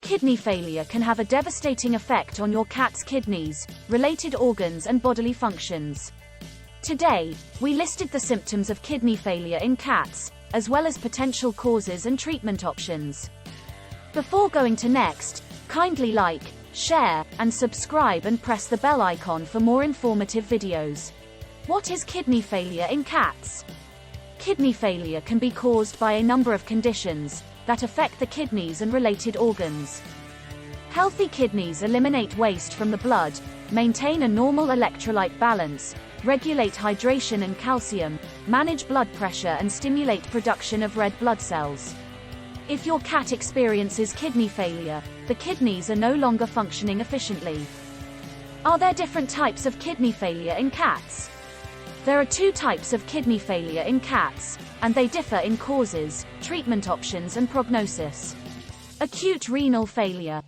Kidney failure can have a devastating effect on your cat's kidneys, related organs and bodily functions. Today, we listed the symptoms of kidney failure in cats, as well as potential causes and treatment options. Before going to next, kindly like, share, and subscribe and press the bell icon for more informative videos. What is kidney failure in cats? Kidney failure can be caused by a number of conditions that affect the kidneys and related organs. Healthy kidneys eliminate waste from the blood, maintain a normal electrolyte balance, regulate hydration and calcium, manage blood pressure and stimulate production of red blood cells. If your cat experiences kidney failure, the kidneys are no longer functioning efficiently. Are there different types of kidney failure in cats? There are two types of kidney failure in cats, and they differ in causes, treatment options and prognosis. Acute renal failure.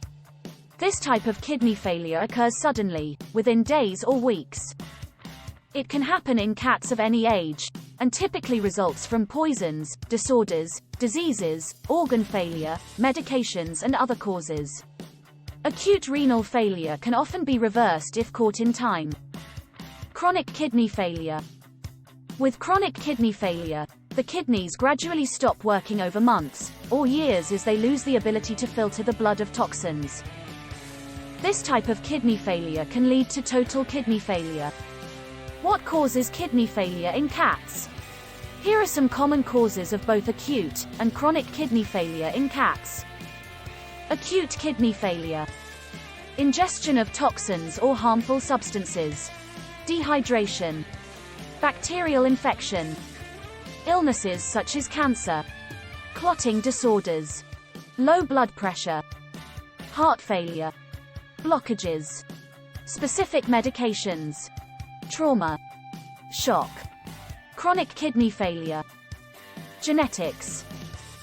This type of kidney failure occurs suddenly, within days or weeks. It can happen in cats of any age, and typically results from poisons, disorders, diseases, organ failure, medications and other causes. Acute renal failure can often be reversed if caught in time. Chronic kidney failure. With chronic kidney failure, the kidneys gradually stop working over months or years as they lose the ability to filter the blood of toxins. This type of kidney failure can lead to total kidney failure. What causes kidney failure in cats? Here are some common causes of both acute and chronic kidney failure in cats. Acute kidney failure. Ingestion of toxins or harmful substances. Dehydration. Bacterial infection. Illnesses such as cancer. Clotting disorders. Low blood pressure. Heart failure. Blockages. Specific medications. Trauma. Shock. Chronic kidney failure. Genetics.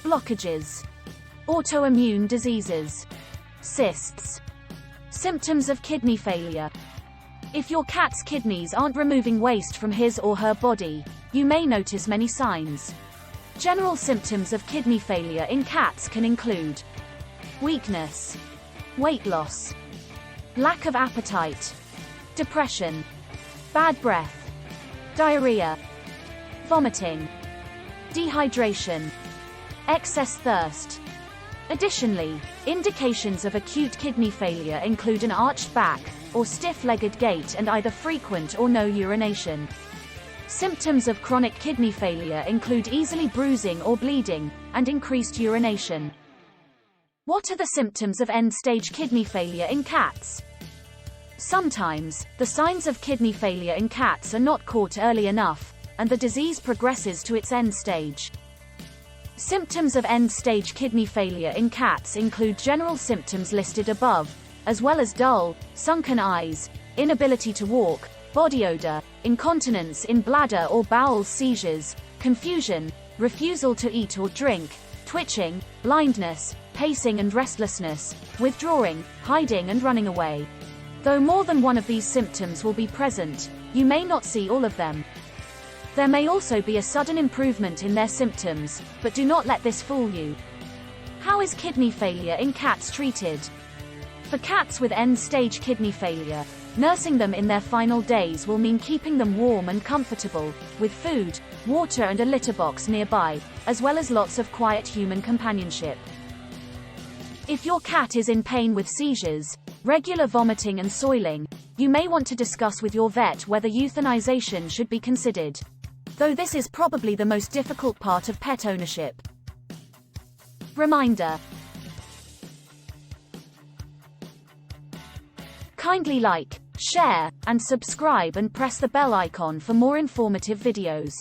Blockages. Autoimmune diseases. Cysts. Symptoms of kidney failure. If your cat's kidneys aren't removing waste from his or her body, you may notice many signs. General symptoms of kidney failure in cats can include weakness, weight loss, lack of appetite, depression, bad breath, diarrhea, vomiting, dehydration, excess thirst. Additionally, indications of acute kidney failure include an arched back or stiff-legged gait and either frequent or no urination. Symptoms of chronic kidney failure include easily bruising or bleeding, and increased urination. What are the symptoms of end-stage kidney failure in cats? Sometimes, the signs of kidney failure in cats are not caught early enough, and the disease progresses to its end stage. Symptoms of end-stage kidney failure in cats include general symptoms listed above, as well as dull, sunken eyes, inability to walk, body odor, incontinence in bladder or bowel, seizures, confusion, refusal to eat or drink, twitching, blindness, pacing and restlessness, withdrawing, hiding and running away. Though more than one of these symptoms will be present, you may not see all of them. There may also be a sudden improvement in their symptoms, but do not let this fool you. How is kidney failure in cats treated? For cats with end-stage kidney failure, nursing them in their final days will mean keeping them warm and comfortable, with food, water and a litter box nearby, as well as lots of quiet human companionship. If your cat is in pain with seizures, regular vomiting and soiling, you may want to discuss with your vet whether euthanization should be considered. Though this is probably the most difficult part of pet ownership. Reminder: kindly like, share, and subscribe and press the bell icon for more informative videos.